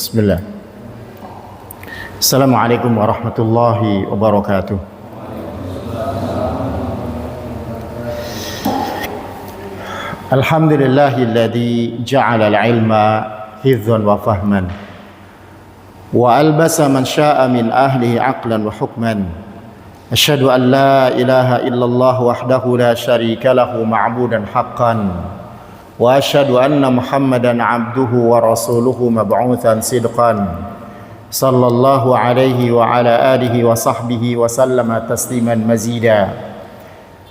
Bismillah. Assalamualaikum warahmatullahi wabarakatuh. Alhamdulillahilladzi ja'ala al-ilma hifdhan wa fahman wa albasa man syaa min ahlihi aqlan wa hukman. Asyhadu an la ilaha illallah wahdahu la syarika lahu ma'budan haqqan wa asyhadu anna Muhammadan abduhu wa rasuluhu mab'utsan sidqan sallallahu alaihi wa ala alihi wa sahbihi wa sallama tasliman mazida.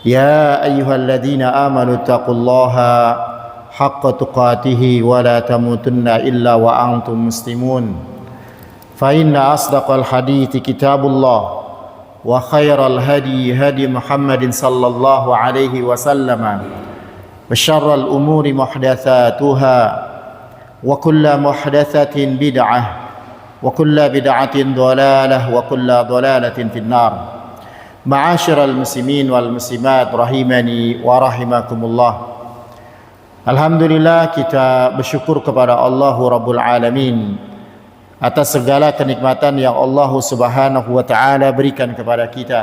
Ya ayyuhalladzina amanu taqullaha haqqa tuqatih wa la tamutunna illa wa antum muslimun. Fa inna asdaqal hadithi kitabullah wa khairal hadi hadi Muhammadin sallallahu alaihi wasallam. وشر الأمور محدثاتها وكل محدثة بدعة وكل بدعة ضلالة وكل ضلالة في النار. معاشر المسلمين والmuslimat rahimani wa rahimakumullah. Alhamdulillah, kita bersyukur kepada Allah Rabbul Alamin atas segala kenikmatan yang Allah Subhanahu wa taala berikan kepada kita.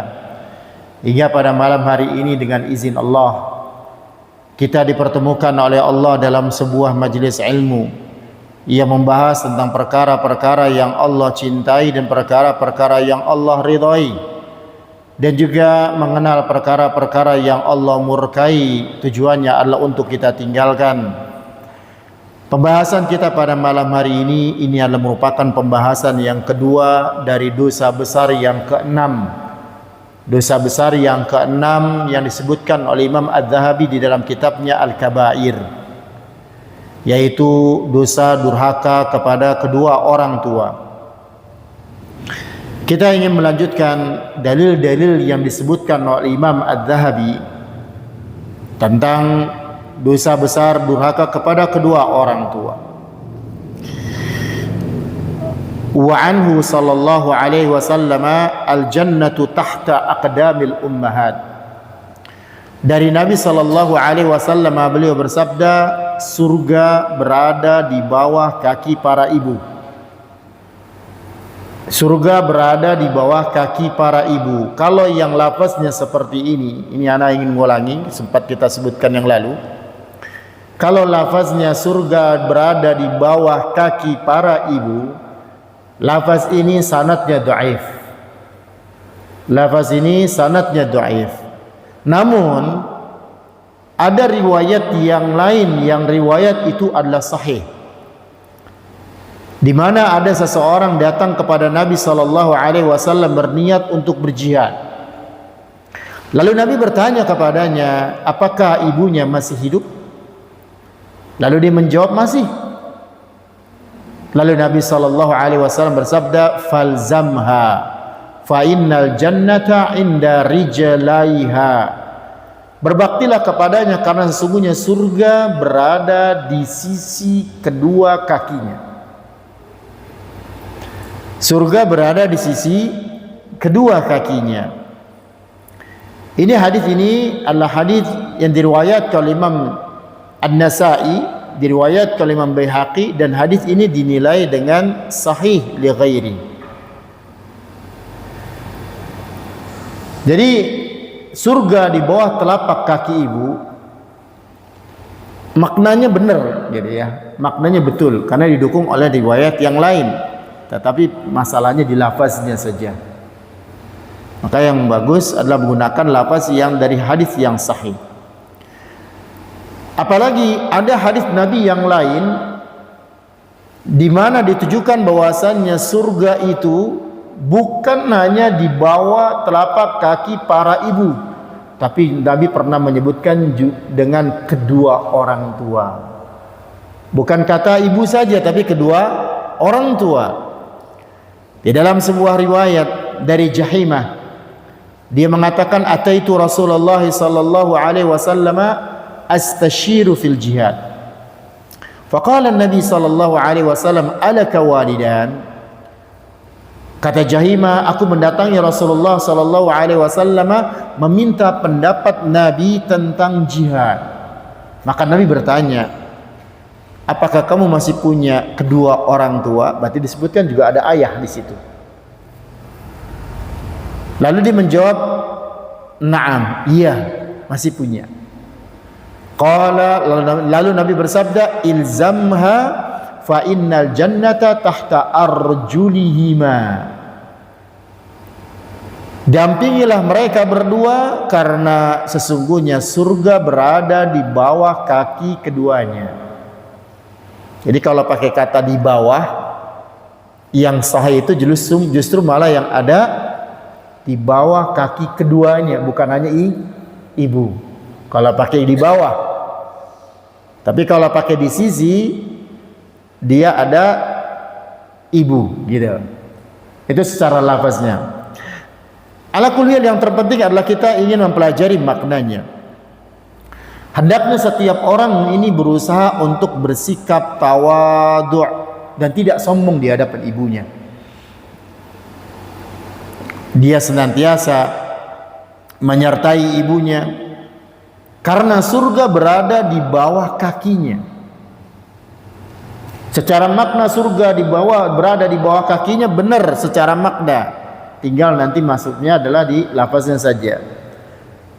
Hingga pada malam hari ini dengan izin Allah kita dipertemukan oleh Allah dalam sebuah majlis ilmu yang membahas tentang perkara-perkara yang Allah cintai dan perkara-perkara yang Allah ridhai, dan juga mengenal perkara-perkara yang Allah murkai, tujuannya adalah untuk kita tinggalkan. Pembahasan kita pada malam hari ini adalah merupakan pembahasan yang kedua dari dosa besar yang keenam. Dosa besar yang keenam yang disebutkan oleh Imam Az-Zahabi di dalam kitabnya Al-Kabair, yaitu dosa durhaka kepada kedua orang tua. Kita ingin melanjutkan dalil-dalil yang disebutkan oleh Imam Az-Zahabi tentang dosa besar durhaka kepada kedua orang tua. Wa anhu sallallahu alaihi wasallam al-jannatu tahta aqdamil ummahat. Dari Nabi sallallahu alaihi wasallam beliau bersabda, surga berada di bawah kaki para ibu. Surga berada di bawah kaki para ibu. Kalau yang lafaznya seperti ini ana ingin mengulangi, sempat kita sebutkan yang lalu. Kalau lafaznya surga berada di bawah kaki para ibu, lafaz ini sanadnya dhaif. Lafaz ini sanadnya dhaif. Namun ada riwayat yang lain yang riwayat itu adalah sahih, di mana ada seseorang datang kepada Nabi sallallahu alaihi wasallam berniat untuk berjihad. Lalu Nabi bertanya kepadanya, apakah ibunya masih hidup? Lalu dia menjawab, masih. Lalu Nabi sallallahu alaihi wasallam bersabda, falzamha fa innal jannata inda rijlaiha. Berbaktilah kepadanya karena sesungguhnya surga berada di sisi kedua kakinya. Surga berada di sisi kedua kakinya. Ini hadis ini adalah hadis yang diriwayatkan oleh Imam An-Nasa'i, diriwayatkan oleh Imam Baihaqi, dan hadis ini dinilai dengan sahih li ghairi. Jadi surga di bawah telapak kaki ibu maknanya benar gitu ya. Maknanya betul karena didukung oleh riwayat yang lain. Tetapi masalahnya di lafaznya saja. Maka yang bagus adalah menggunakan lafaz yang dari hadis yang sahih. Apalagi ada hadis Nabi yang lain di mana ditujukan bahwasannya surga itu bukan hanya di bawah telapak kaki para ibu, tapi Nabi pernah menyebutkan dengan kedua orang tua. Bukan kata ibu saja, tapi kedua orang tua. Di dalam sebuah riwayat dari Jahimah, dia mengatakan, ataitu Rasulullah sallallahu alaihi wasallam astashiru fil jihad. Faqala Nabi sallallahu alaihi wasallam, alaka walidan? Kata Jahimah, aku mendatangi Rasulullah sallallahu alaihi wasallam meminta pendapat Nabi tentang jihad. Maka Nabi bertanya, apakah kamu masih punya kedua orang tua? Berarti disebutkan juga ada ayah di situ. Lalu dia menjawab, na'am, iya, masih punya. Lalu Nabi bersabda, ilzamha fa innal jannata tahta arjulihima. Dampingilah mereka berdua karena sesungguhnya surga berada di bawah kaki keduanya. Jadi kalau pakai kata di bawah, yang sahih itu justru malah yang ada di bawah kaki keduanya, bukan hanya ibu. Kalau pakai di bawah. Tapi kalau pakai di sisi, dia ada ibu gitu. Itu secara lafaznya. Ala kulli yang terpenting adalah kita ingin mempelajari maknanya. Hendaknya setiap orang ini berusaha untuk bersikap tawadhu' dan tidak sombong di hadapan ibunya. Dia senantiasa menyertai ibunya karena surga berada di bawah kakinya. Secara makna surga berada di bawah kakinya benar secara makna. Tinggal nanti maksudnya adalah di lafaznya saja.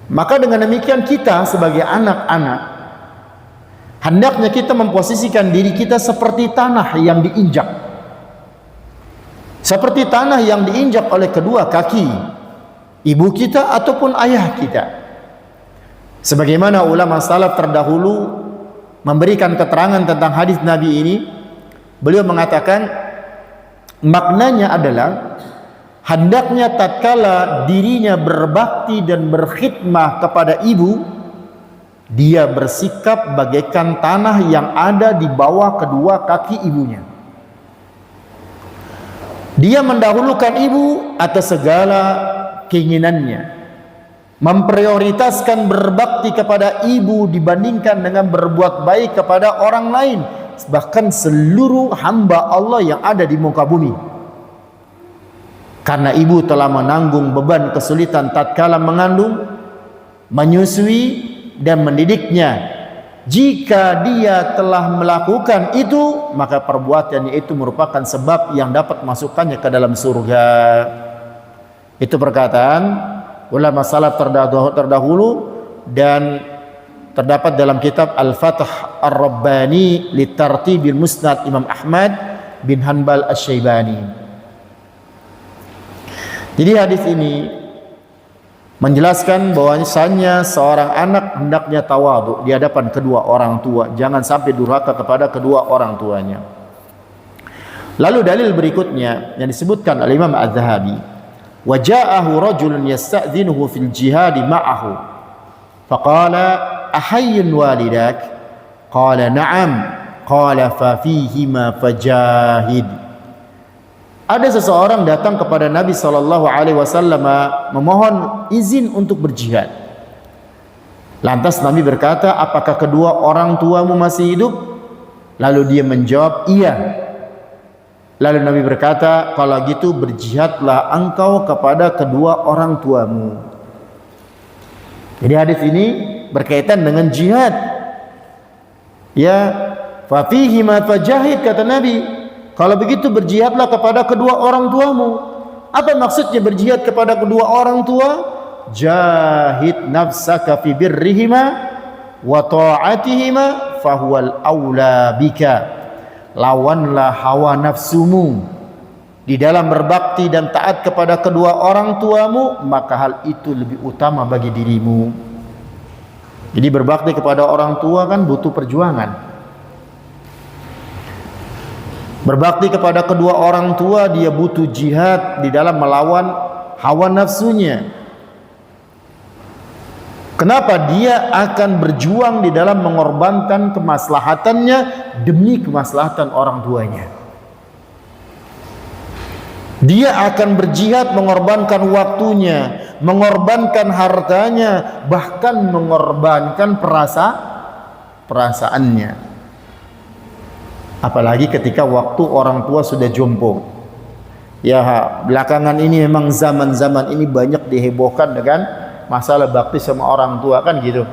Maka dengan demikian kita sebagai anak-anak hendaknya kita memposisikan diri kita seperti tanah yang diinjak. Seperti tanah yang diinjak oleh kedua kaki ibu kita ataupun ayah kita. Sebagaimana ulama salaf terdahulu memberikan keterangan tentang hadis Nabi ini, beliau mengatakan maknanya adalah hendaknya tatkala dirinya berbakti dan berkhidmah kepada ibu, dia bersikap bagaikan tanah yang ada di bawah kedua kaki ibunya. Dia mendahulukan ibu atas segala keinginannya, memprioritaskan berbakti kepada ibu dibandingkan dengan berbuat baik kepada orang lain, bahkan seluruh hamba Allah yang ada di muka bumi. Karena ibu telah menanggung beban kesulitan tatkala mengandung, menyusui dan mendidiknya. Jika dia telah melakukan itu, maka perbuatannya itu merupakan sebab yang dapat masukkannya ke dalam surga. Itu perkataan ulama salaf terdahulu dan terdapat dalam kitab Al-Fath Ar-Rabbani li Tartibil Musnad Imam Ahmad bin Hanbal Asy-Syaibani. Jadi hadis ini menjelaskan bahwasanya seorang anak hendaknya tawadhu di hadapan kedua orang tua, jangan sampai durhaka kepada kedua orang tuanya. Lalu dalil berikutnya yang disebutkan oleh Imam Az-Zahabi, wa ja'ahu rajulun yasta'dhinuhu fil jihad ma'ahu faqala ahayyun walidak qala na'am qala fa fihima fajahid. Ada seseorang datang kepada Nabi SAW memohon izin untuk berjihad. Lantas Nabi berkata, apakah kedua orang tuamu masih hidup? Lalu dia menjawab, iya. Lalu Nabi berkata, kalau gitu berjihadlah engkau kepada kedua orang tuamu. Jadi hadis ini berkaitan dengan jihad. Ya, fa fihi ma fajahid, kata Nabi. Kalau begitu berjihadlah kepada kedua orang tuamu. Apa maksudnya berjihad kepada kedua orang tua? Jahid nafsaka fi birrihima wa ta'atihima fahuwal aula bika. Lawanlah hawa nafsumu di dalam berbakti dan taat kepada kedua orang tuamu, maka hal itu lebih utama bagi dirimu. Jadi berbakti kepada orang tua kan butuh perjuangan. Berbakti kepada kedua orang tua dia butuh jihad di dalam melawan hawa nafsunya. Kenapa? Dia akan berjuang di dalam mengorbankan kemaslahatannya demi kemaslahatan orang tuanya. Dia akan berjihad mengorbankan waktunya, mengorbankan hartanya, bahkan mengorbankan perasaannya. Apalagi ketika waktu orang tua sudah jompo. Ya, belakangan ini memang zaman-zaman ini banyak dihebohkan dengan masalah bakti sama orang tua kan gitu.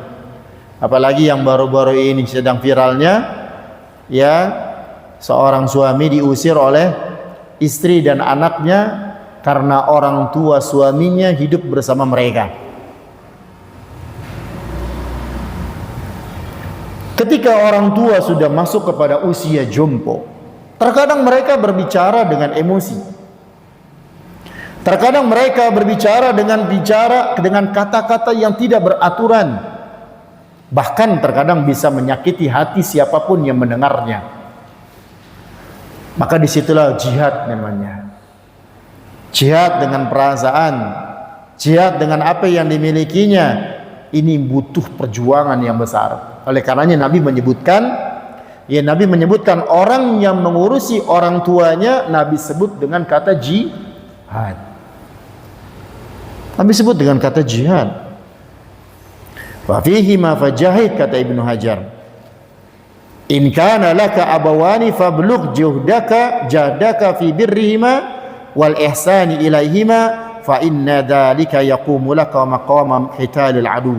Apalagi yang baru-baru ini sedang viralnya ya seorang suami diusir oleh istri dan anaknya karena orang tua suaminya hidup bersama mereka. Ketika orang tua sudah masuk kepada usia jompo, terkadang mereka berbicara dengan emosi. Terkadang mereka berbicara dengan kata-kata yang tidak beraturan. Bahkan terkadang bisa menyakiti hati siapapun yang mendengarnya. Maka disitulah jihad namanya. Jihad dengan perasaan, jihad dengan apa yang dimilikinya. Ini butuh perjuangan yang besar. Oleh karenanya Nabi menyebutkan orang yang mengurusi orang tuanya, Nabi sebut dengan kata jihad. Nabi sebut dengan kata jihad. Wa fihi ma fajahid, kata Ibnu Hajar. In kana laka abawani fablugh jahdaka fi birrihima wal ihsani ilaihima fa inna dzalika yaqumu laka maqama qitalil adu.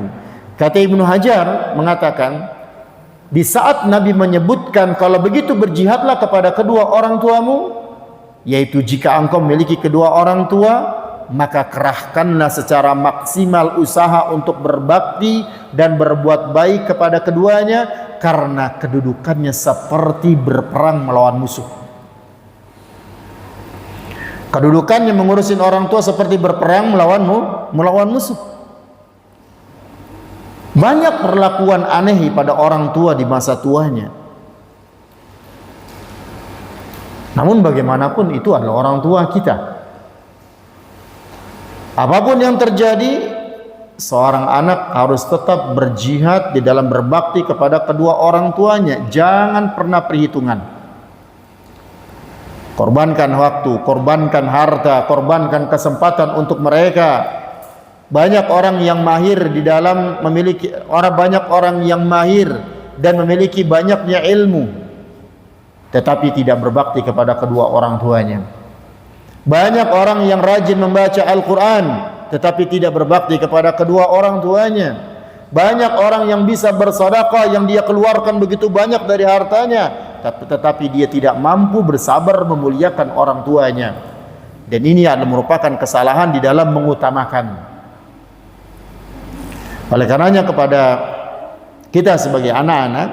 Kata Ibnu Hajar mengatakan, di saat Nabi menyebutkan kalau begitu berjihadlah kepada kedua orang tuamu, yaitu jika engkau memiliki kedua orang tua, maka kerahkanlah secara maksimal usaha untuk berbakti dan berbuat baik kepada keduanya, karena kedudukannya seperti berperang melawan musuh. Kedudukannya mengurusin orang tua seperti berperang melawan musuh. Banyak perlakuan aneh pada orang tua di masa tuanya. Namun bagaimanapun itu adalah orang tua kita. Apapun yang terjadi, seorang anak harus tetap berjihad di dalam berbakti kepada kedua orang tuanya. Jangan pernah perhitungan. Korbankan waktu, korbankan harta, korbankan kesempatan untuk mereka. Banyak orang yang mahir di dalam banyak orang yang mahir dan memiliki banyaknya ilmu, tetapi tidak berbakti kepada kedua orang tuanya. Banyak orang yang rajin membaca Al-Quran, tetapi tidak berbakti kepada kedua orang tuanya. Banyak orang yang bisa bersedekah, yang dia keluarkan begitu banyak dari hartanya, tetapi dia tidak mampu bersabar memuliakan orang tuanya. Dan ini adalah merupakan kesalahan di dalam mengutamakan. Oleh karenanya kepada kita sebagai anak-anak,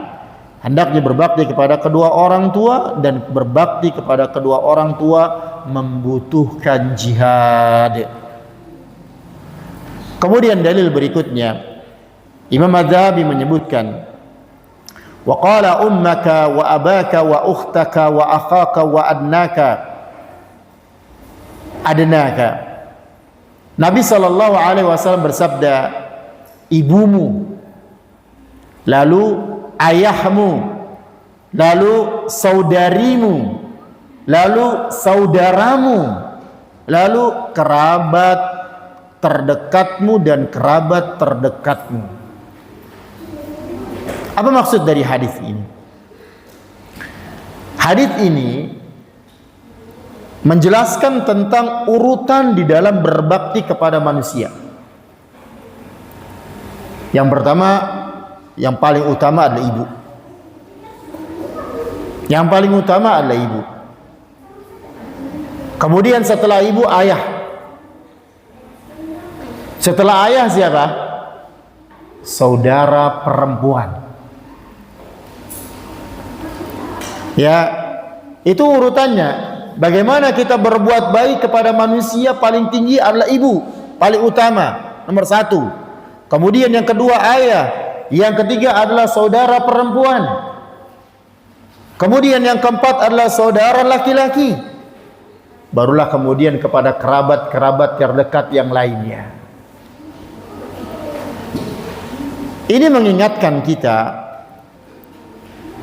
hendaknya berbakti kepada kedua orang tua, dan berbakti kepada kedua orang tua membutuhkan jihad. Kemudian dalil berikutnya, Imam Adz-Dzahabi menyebutkan, wa qala ummaka wa abaka wa ukhtaka wa akhaka wa adnaka. Nabi sallallahu alaihi wasallam bersabda, ibumu, lalu ayahmu, lalu saudarimu, lalu saudaramu, lalu kerabat terdekatmu dan kerabat terdekatmu. Apa maksud dari hadis ini? Hadis ini menjelaskan tentang urutan di dalam berbakti kepada manusia. Yang pertama, yang paling utama adalah ibu. Yang paling utama adalah ibu. Kemudian setelah ibu, ayah. Setelah ayah siapa? Saudara perempuan. Ya, itu urutannya. Bagaimana kita berbuat baik kepada manusia, paling tinggi adalah ibu, paling utama, nomor satu. Kemudian yang kedua ayah, yang ketiga adalah saudara perempuan. Kemudian yang keempat adalah saudara laki-laki. Barulah kemudian kepada kerabat-kerabat terdekat yang lainnya. Ini mengingatkan kita,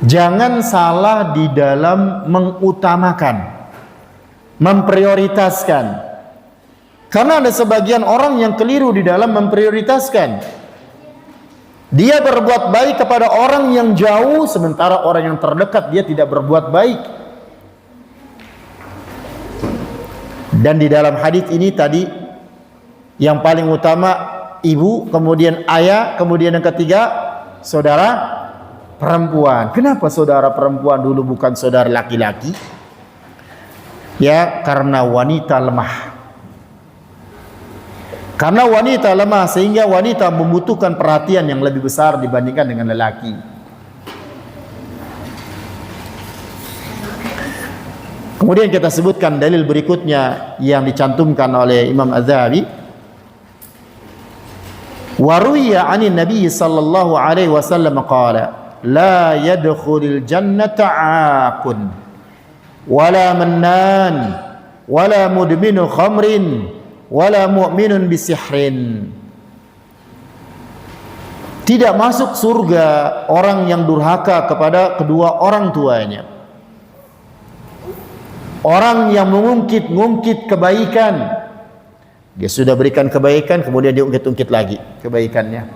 jangan salah di dalam mengutamakan, memprioritaskan. Karena ada sebagian orang yang keliru di dalam memprioritaskan. Dia berbuat baik kepada orang yang jauh, sementara orang yang terdekat dia tidak berbuat baik. Dan di dalam hadis ini tadi, yang paling utama ibu, kemudian ayah, kemudian yang ketiga saudara perempuan. Kenapa saudara perempuan dulu bukan saudara laki-laki? Ya, karena wanita lemah. Karena wanita lemah sehingga wanita membutuhkan perhatian yang lebih besar dibandingkan dengan lelaki. Kemudian kita sebutkan dalil berikutnya yang dicantumkan oleh Imam Az-Zahabi. Wa ruwiya 'anin Nabi sallallahu alaihi wasallam qala la yadkhulul jannata 'aqun wala mannan wala mudminu khamrin wala mu'minun bisihrin. Tidak masuk surga orang yang durhaka kepada kedua orang tuanya, orang yang mengungkit-ungkit kebaikan. Dia sudah berikan kebaikan, kemudian dia ungkit-ungkit lagi kebaikannya.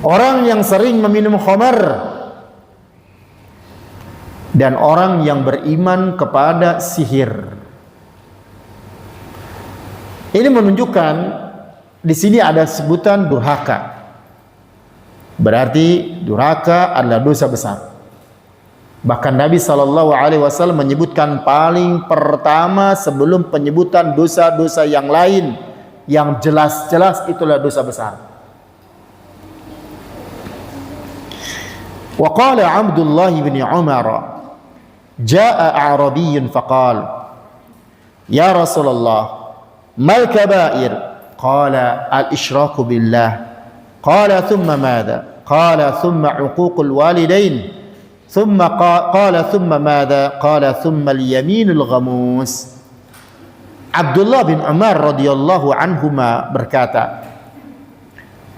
Orang yang sering meminum khamar, dan orang yang beriman kepada sihir. Ini menunjukkan di sini ada sebutan durhaka. Berarti durhaka adalah dosa besar. Bahkan Nabi SAW menyebutkan paling pertama sebelum penyebutan dosa-dosa yang lain, yang jelas-jelas itulah dosa besar. Wa qala Abdullah bin Umar, jaa a'rabiyyun faqala, ya Rasulullah, mal kabair? Qala al-isyraku billah. Qala thumma madha? Qala thumma uququl walidain. ثم قال ثم ماذا؟ قال ثم اليمين الغموس. Abdullah bin Umar radhiyallahu anhuma berkata,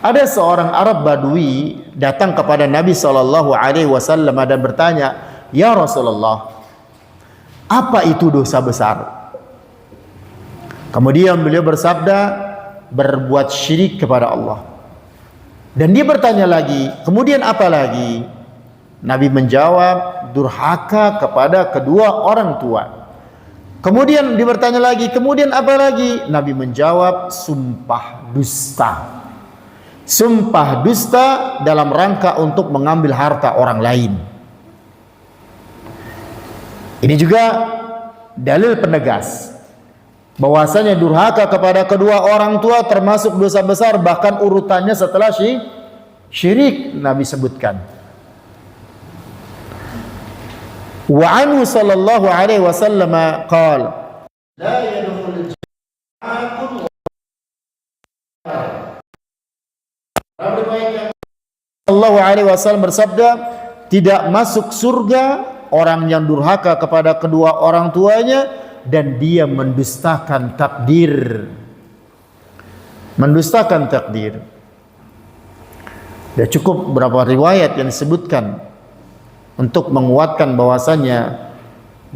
ada seorang Arab Badui datang kepada Nabi sallallahu alaihi wasallam dan bertanya, "Ya Rasulullah, apa itu dosa besar?" Kemudian beliau bersabda, berbuat syirik kepada Allah. Dan dia bertanya lagi, kemudian apa lagi? Nabi menjawab, durhaka kepada kedua orang tua. Kemudian dia bertanya lagi, kemudian apa lagi? Nabi menjawab, sumpah dusta. Sumpah dusta dalam rangka untuk mengambil harta orang lain. Ini juga dalil penegas bahwasanya durhaka kepada kedua orang tua termasuk dosa besar, bahkan urutannya setelah syirik Nabi sebutkan. Wa anhu sallallahu alaihi wasallam qala la yadkhulul jannata sallallahu alaihi wasallam bersabda, tidak masuk surga orang yang durhaka kepada kedua orang tuanya dan dia mendustakan takdir. Mendustakan takdir. Ya, cukup beberapa riwayat yang disebutkan untuk menguatkan bahwasanya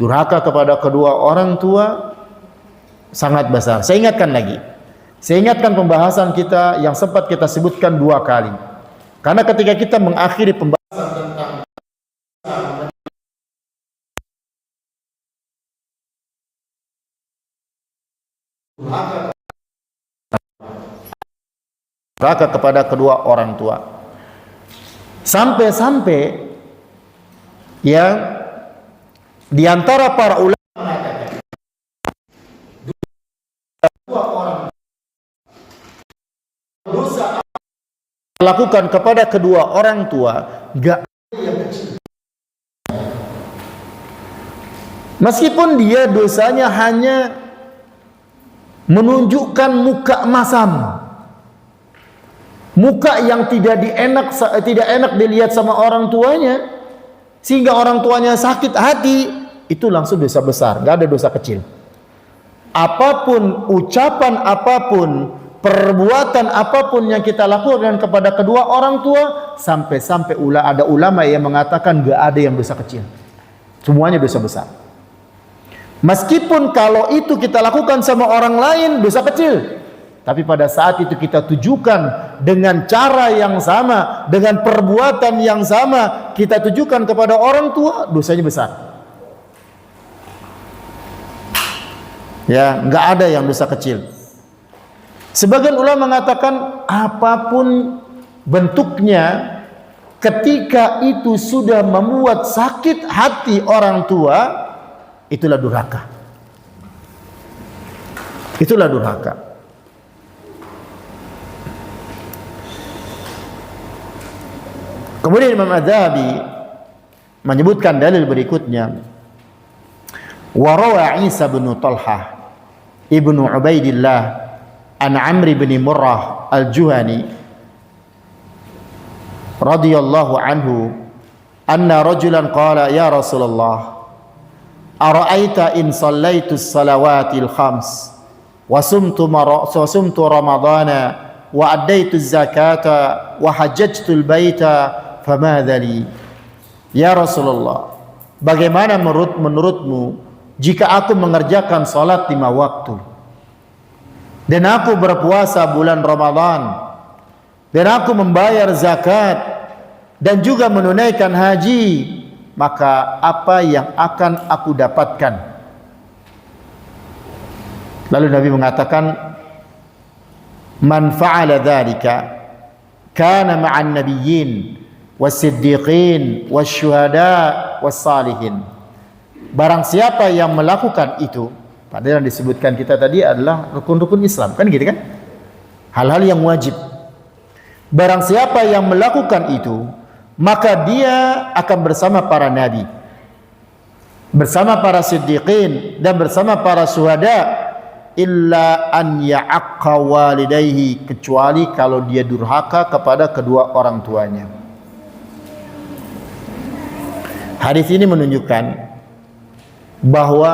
durhaka kepada kedua orang tua sangat besar. Saya ingatkan lagi. Saya ingatkan pembahasan kita yang sempat kita sebutkan 2 kali. Karena ketika kita mengakhiri pembahasan tentang durhaka kepada kedua orang tua, sampai-sampai yang di antara para ulama mengatakan dua orang dosa lakukan kepada kedua orang tua enggak ada yang kecil. Meskipun dia dosanya hanya menunjukkan muka masam, muka yang tidak enak dilihat sama orang tuanya, sehingga orang tuanya sakit hati, itu langsung dosa besar, nggak ada dosa kecil. Apapun ucapan, apapun perbuatan, apapun yang kita lakukan kepada kedua orang tua, sampai-sampai ada ulama yang mengatakan nggak ada yang dosa kecil, semuanya dosa besar. Meskipun kalau itu kita lakukan sama orang lain dosa kecil, tapi pada saat itu kita tujukan dengan cara yang sama, dengan perbuatan yang sama, kita tujukan kepada orang tua, dosanya besar. Ya, nggak ada yang dosa kecil. Sebagian ulama mengatakan apapun bentuknya ketika itu sudah membuat sakit hati orang tua, itulah durhaka. Itulah durhaka. Kemudian Imam Adz-Dzahabi menyebutkan dalil berikutnya. Wa rawa Isa bin Talhah ibnu Ubaidillah an Amr bin Murrah al-Juhani radhiyallahu anhu anna rajulan qala ya Rasulullah ara'aita in sallaitu as-salawatil khams wa sumtu ramadana wa addaitu az-zakata wa hajjajtu al-baita famadha li. Ya Rasulullah, bagaimana menurutmu jika aku mengerjakan salat 5 waktu dan aku berpuasa bulan Ramadan dan aku membayar zakat dan juga menunaikan haji, maka apa yang akan aku dapatkan? Lalu Nabi mengatakan, man fa'ala dzalika kana ma'an nabiyyin was-siddiqin wasyuhada was-salihin. Barang siapa yang melakukan itu, padahal yang disebutkan kita tadi adalah rukun-rukun Islam, kan gitu kan? Hal-hal yang wajib. Barang siapa yang melakukan itu, maka dia akan bersama para nabi, bersama para siddiqin, dan bersama para syuhada, illa an ya'aqqa walidayhi, kecuali kalau dia durhaka kepada kedua orang tuanya. Hadis ini menunjukkan bahwa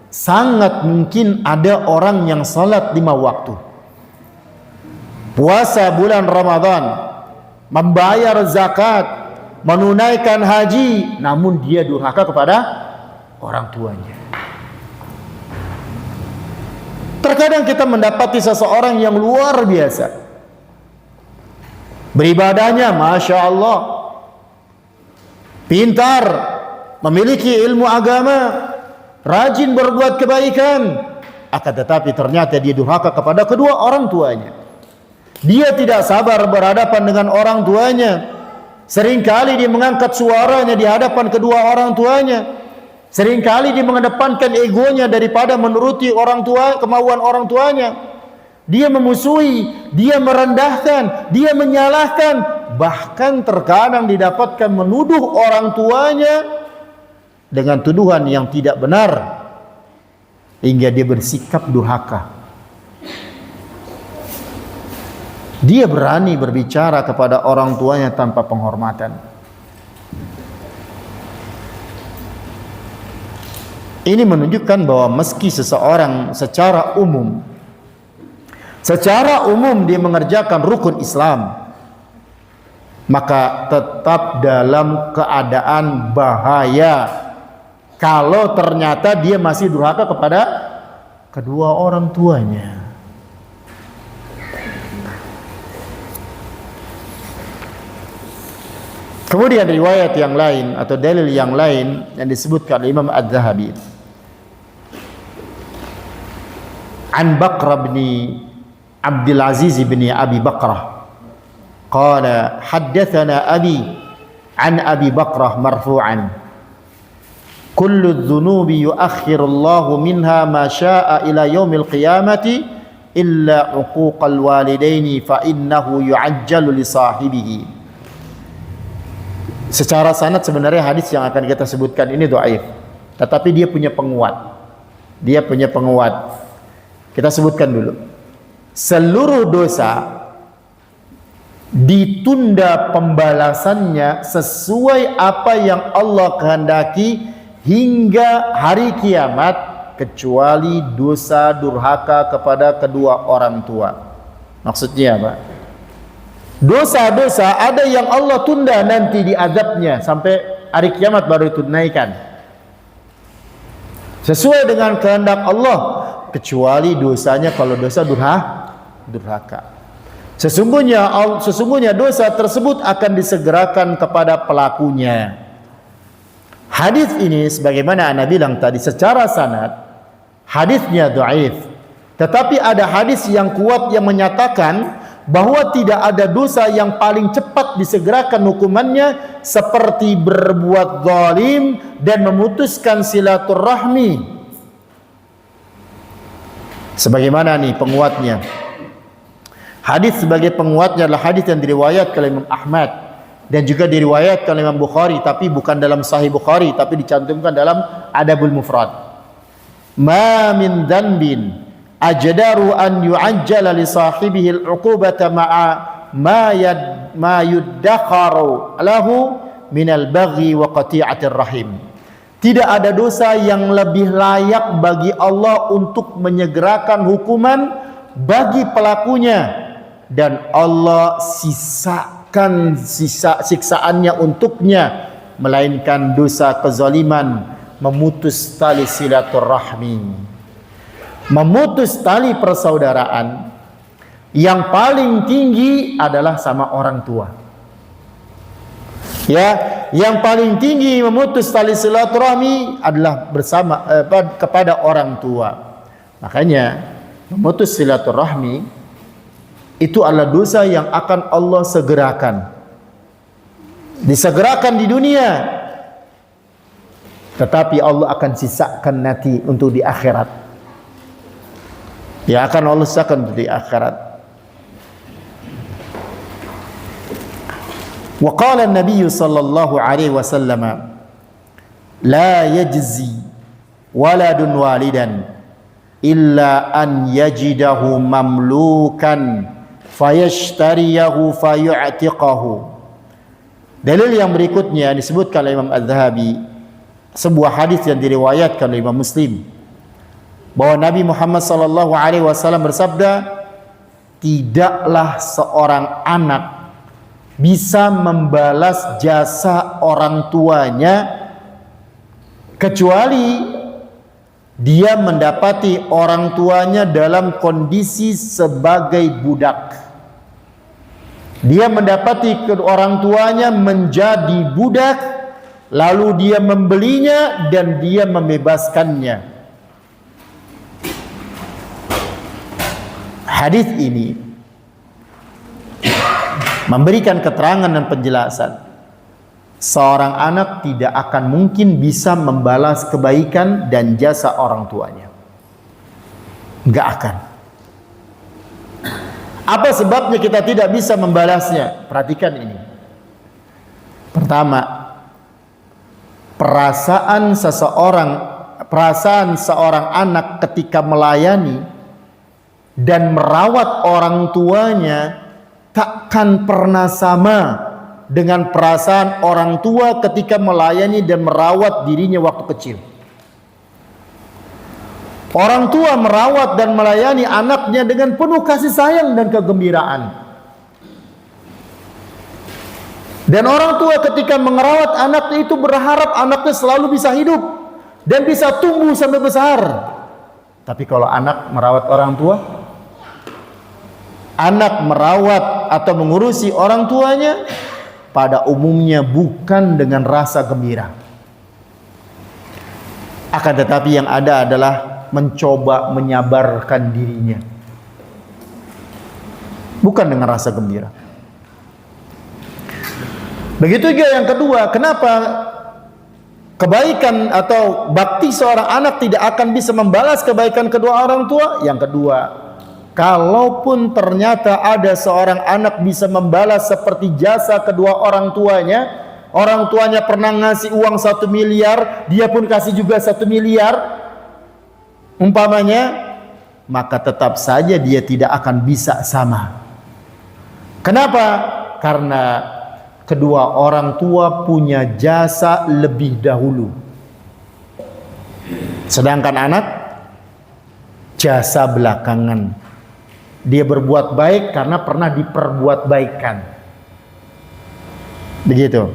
sangat mungkin ada orang yang salat 5 waktu, puasa bulan Ramadan, membayar zakat, menunaikan haji, namun dia durhaka kepada orang tuanya. Terkadang kita mendapati seseorang yang luar biasa, beribadahnya Masya Allah, pintar, memiliki ilmu agama, rajin berbuat kebaikan, akan tetapi ternyata dia durhaka kepada kedua orang tuanya. Dia tidak sabar berhadapan dengan orang tuanya. Seringkali dia mengangkat suaranya di hadapan kedua orang tuanya. Seringkali dia mengedepankan egonya daripada menuruti orang tua, kemauan orang tuanya. Dia memusuhi, dia merendahkan, dia menyalahkan, bahkan terkadang didapatkan menuduh orang tuanya dengan tuduhan yang tidak benar, hingga dia bersikap durhaka. Dia berani berbicara kepada orang tuanya tanpa penghormatan. Ini menunjukkan bahwa meski seseorang secara umum dia mengerjakan rukun Islam, maka tetap dalam keadaan bahaya kalau ternyata dia masih durhaka kepada kedua orang tuanya. Kemudian riwayat yang lain atau dalil yang lain yang disebutkan oleh Imam Adz-Dzahabi, an Bakr bin Abdul Aziz bin Abi Bakrah qala haddatsana abi an Abi Bakrah marfu'an kullu adh-dhunubi yu'akhkhirullahu minha ma syaa'a ila yaumil qiyamati illa uquqal walidaini fa innahu yu'ajjalu li sahibihi. Secara sanad sebenarnya hadis yang akan kita sebutkan ini dhaif, tetapi dia punya penguat. Kita sebutkan dulu. Seluruh dosa ditunda pembalasannya sesuai apa yang Allah kehendaki hingga hari kiamat, kecuali dosa durhaka kepada kedua orang tua. Maksudnya apa? Dosa-dosa ada yang Allah tunda nanti diazabnya sampai hari kiamat baru ditunaikan sesuai dengan kehendak Allah, kecuali dosanya kalau dosa durhaka. Sesungguhnya dosa tersebut akan disegerakan kepada pelakunya. Hadis ini sebagaimana Ana bilang tadi, secara sanad hadisnya dhaif, tetapi ada hadis yang kuat yang menyatakan bahwa tidak ada dosa yang paling cepat disegerakan hukumannya seperti berbuat zalim dan memutuskan silaturahmi. Sebagaimana nih penguatnya? Hadis sebagai penguatnya adalah hadis yang diriwayatkan oleh Imam Ahmad dan juga diriwayatkan oleh Imam Bukhari, tapi bukan dalam Sahih Bukhari, tapi dicantumkan dalam Adabul Mufrad. Ma min dhanbin ajdaru an yu'ajjala li sahibihi al-'uqubata ma'a ma yuddakharu lahu min al-baghi wa qati'atir rahim. Tidak ada dosa yang lebih layak bagi Allah untuk menyegerakan hukuman bagi pelakunya, dan Allah sisakan siksaannya untuknya, melainkan dosa kezaliman, memutus tali silaturahmi, memutus tali persaudaraan. Yang paling tinggi adalah sama orang tua. Ya, yang paling tinggi memutus tali silaturahmi adalah bersama kepada orang tua. Makanya memutus silaturahmi itu adalah dosa yang akan Allah segerakan. Disegerakan di dunia, tetapi Allah akan sisakan nanti untuk di akhirat. Ya, akan Allah sisakan untuk di akhirat. Wa qala an-nabiy sallallahu alaihi wasallam, la yajzi waladun walidan illa an yajidahu mamlukan fayashtariyahu fayu'tiqahu. Dalil yang berikutnya disebutkan oleh Imam Az-Zahabi, sebuah hadis yang diriwayatkan oleh Imam Muslim, bahwa Nabi Muhammad sallallahu alaihi wasallam bersabda, tidaklah seorang anak bisa membalas jasa orang tuanya kecuali dia mendapati orang tuanya dalam kondisi sebagai budak. Dia mendapati orang tuanya menjadi budak, lalu dia membelinya dan dia membebaskannya. Hadis ini memberikan keterangan dan penjelasan, seorang anak tidak akan mungkin bisa membalas kebaikan dan jasa orang tuanya. Enggak akan. Apa sebabnya kita tidak bisa membalasnya? Perhatikan ini. Pertama, perasaan seorang anak ketika melayani dan merawat orang tuanya takkan pernah sama dengan perasaan orang tua ketika melayani dan merawat dirinya waktu kecil. Orang tua merawat dan melayani anaknya dengan penuh kasih sayang dan kegembiraan. Dan orang tua ketika merawat anaknya itu berharap anaknya selalu bisa hidup dan bisa tumbuh sampai besar. Tapi kalau anak merawat orang tua, anak merawat atau mengurusi orang tuanya pada umumnya bukan dengan rasa gembira. Akan tetapi yang ada adalah mencoba menyabarkan dirinya, bukan dengan rasa gembira. Begitu juga yang kedua, kenapa kebaikan atau bakti seorang anak tidak akan bisa membalas kebaikan kedua orang tua? Yang kedua, kalaupun ternyata ada seorang anak bisa membalas seperti jasa kedua orang tuanya pernah ngasih uang 1 miliar, dia pun kasih juga 1 miliar, umpamanya, maka tetap saja dia tidak akan bisa sama. Kenapa? Karena kedua orang tua punya jasa lebih dahulu, sedangkan anak jasa belakangan. Dia berbuat baik karena pernah diperbuat baikkan. Begitu.